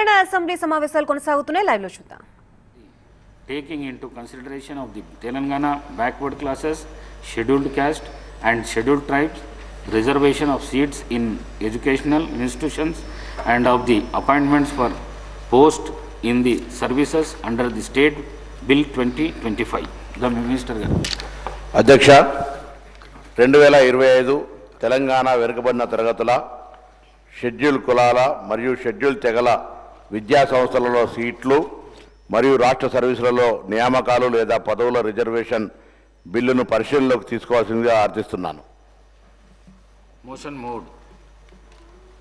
Telangana assembly సమావేశాలు కొనసాగుతున్నాయి. Live లో చూద్దాం. Taking into consideration of the Telangana backward classes, scheduled caste and scheduled tribes, reservation of seats in educational institutions and of the appointments for post in the services under the State Bill 2025. The Minister garu. అధ్యక్ష 2025 తెలంగాణ వెనుకబడిన తరగతుల schedule కులాల మరియు schedule తెగల విద్యా సంస్థలలో సీట్లు మరియు రాష్ట్ర సర్వీసులలో నియామకాలు లేదా పదవుల రిజర్వేషన్ బిల్లును పరిశీలనలోకి తీసుకోవాల్సిందిగా అర్థిస్తున్నాను. Motion moved.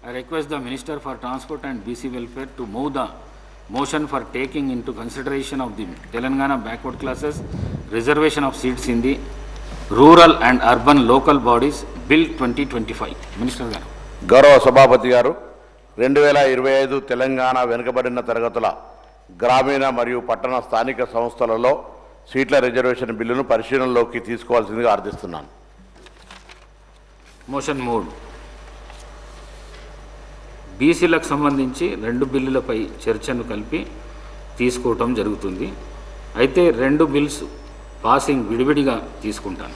I request the Minister for Transport and BC Welfare to move the motion for taking into consideration of the Telangana backward classes reservation of seats in the rural and urban local bodies Bill 2025. Minister garu. గౌరవ సభాపతి గారు 2025 తెలంగాణ వెనుకబడిన తరగతుల గ్రామీణ మరియు పట్టణ స్థానిక సంస్థలలో సీట్ల రిజర్వేషన్ బిల్లును పరిశీలనలోకి తీసుకోవాల్సిందిగా అర్థిస్తున్నాను. Motion mood. బీసీలకు సంబంధించి 2 బిల్లులపై చర్చను కలిపి తీసుకోవటం జరుగుతుంది. అయితే 2 బిల్స్ పాసింగ్ విడివిడిగా తీసుకుంటాను.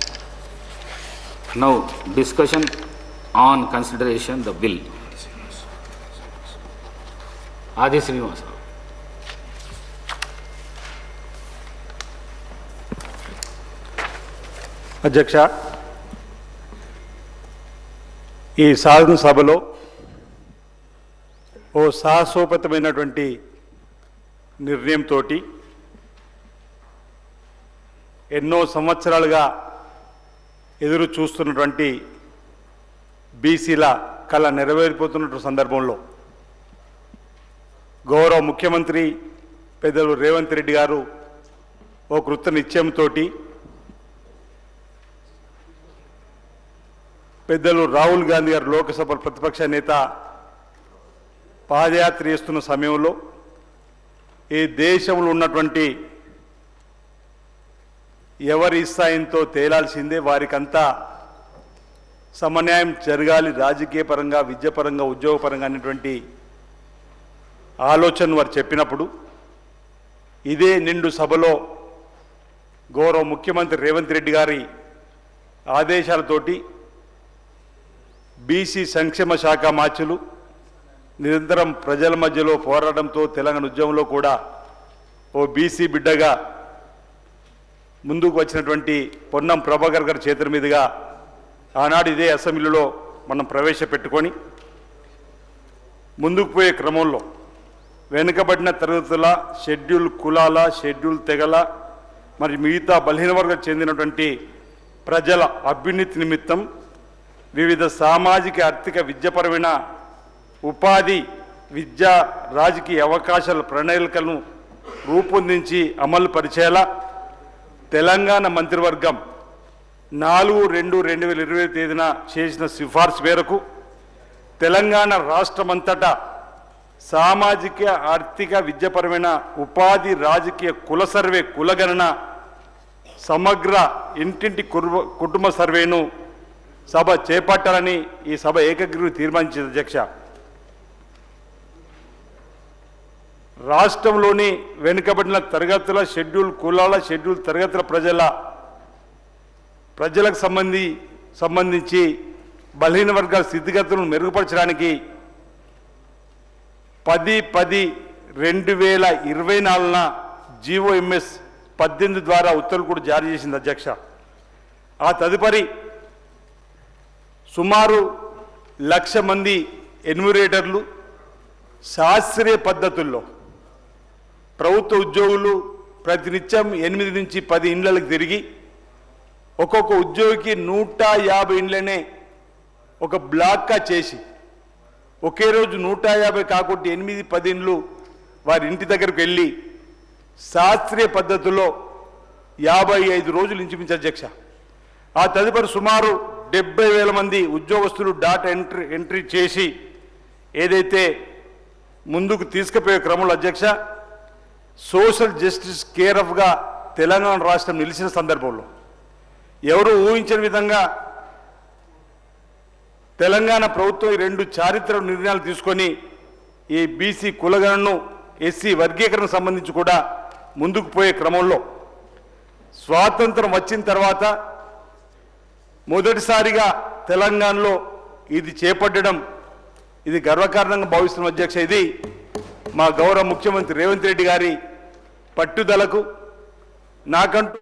Now discussion on consideration the bill. ఆది శ్రీనివాసరావు. అధ్యక్ష, ఈ సాధన సభలో ఓ సాహసోపేతమైనటువంటి నిర్ణయంతో ఎన్నో సంవత్సరాలుగా ఎదురు చూస్తున్నటువంటి బీసీల కళ నెరవేరిపోతున్న సందర్భంలో గౌరవ ముఖ్యమంత్రి పెద్దలు రేవంత్ రెడ్డి గారు ఓ కృత నిశ్చయంతో పెద్దలు రాహుల్ గాంధీ గారు లోక్సభ ప్రతిపక్ష నేత పాదయాత్ర చేస్తున్న సమయంలో ఈ దేశంలో ఉన్నటువంటి ఎవరి స్థాయితో తేలాల్సిందే, వారికంతా సమన్యాయం జరగాలి, రాజకీయ పరంగా విద్యాపరంగా ఉద్యోగపరంగా అనేటువంటి ఆలోచన వారు చెప్పినప్పుడు ఇదే నిండు సభలో గౌరవ ముఖ్యమంత్రి రేవంత్ రెడ్డి గారి ఆదేశాలతోటి బీసీ సంక్షేమ శాఖ మార్చులు నిరంతరం ప్రజల మధ్యలో పోరాటంతో తెలంగాణ ఉద్యమంలో కూడా ఓ బీసీ బిడ్డగా ముందుకు వచ్చినటువంటి పొన్నం ప్రభాకర్ గారి చేతుల మీదుగా ఆనాడు ఇదే అసెంబ్లీలో మనం ప్రవేశపెట్టుకొని ముందుకు పోయే క్రమంలో వెనుకబడిన తరగతుల షెడ్యూల్ కులాల షెడ్యూల్ తెగల మరి మిగతా బలహీన వర్గం చెందినటువంటి ప్రజల అభ్యున్నతి నిమిత్తం వివిధ సామాజిక ఆర్థిక విద్యాపరమైన ఉపాధి విద్యా రాజకీయ అవకాశాల ప్రణాళికలను రూపొందించి అమలు పరిచేలా తెలంగాణ మంత్రివర్గం 4/2/2020 తేదీన చేసిన సిఫార్సు మేరకు తెలంగాణ రాష్ట్రమంతటా సామాజిక ఆర్థిక విద్యాపరమైన ఉపాధి రాజకీయ కుల సర్వే కులగణన సమగ్ర ఇంటింటి కుటుంబ సర్వేను సభ చేపట్టాలని ఈ సభ ఏకగ్రీవ తీర్మానించింది. అధ్యక్ష, రాష్ట్రంలోని వెనుకబడిన తరగతుల షెడ్యూల్ కులాల షెడ్యూల్ తరగతుల ప్రజలకు సంబంధించి బలహీన వర్గాల స్థితిగతులను మెరుగుపరచడానికి 10/10/2024 GOMS 18 ద్వారా ఉత్తర్వులు కూడా జారీ చేసింది. అధ్యక్ష, ఆ తదుపరి సుమారు 1,00,000 మంది ఎన్యూమరేటర్లు శాస్త్రీయ పద్ధతుల్లో ప్రభుత్వ ఉద్యోగులు ప్రతినిత్యం 8 నుంచి 10 ఇండ్లకు తిరిగి ఒక్కొక్క ఉద్యోగికి 150 ఇండ్లనే ఒక బ్లాక్గా చేసి ఒకే రోజు 150 కాకుండా 8-10 ఇండ్లు వారి ఇంటి దగ్గరకు వెళ్ళి శాస్త్రీయ పద్ధతిలో 55 రోజులు ఇంచుమించు. అధ్యక్ష, ఆ తదుపరి సుమారు 70,000 మంది ఉద్యోగస్తులు డాటా ఎంట్రీ చేసి ఏదైతే ముందుకు తీసుకుపోయే క్రమంలో అధ్యక్ష సోషల్ జస్టిస్ కేర్ ఆఫ్గా తెలంగాణ రాష్ట్రం నిలిచిన సందర్భంలో ఎవరు ఊహించిన విధంగా తెలంగాణ ప్రభుత్వం 2 చారిత్రక నిర్ణయాలు తీసుకొని ఈ బీసీ కులగణను ఎస్సీ వర్గీకరణ సంబంధించి కూడా ముందుకు పోయే క్రమంలో స్వాతంత్రం వచ్చిన తర్వాత మొదటిసారిగా తెలంగాణలో ఇది చేపట్టడం ఇది గర్వకారణంగా భావిస్తున్న అధ్యక్ష. ఇది మా గౌరవ ముఖ్యమంత్రి రేవంత్ రెడ్డి గారి పట్టుదలకు నాకంటూ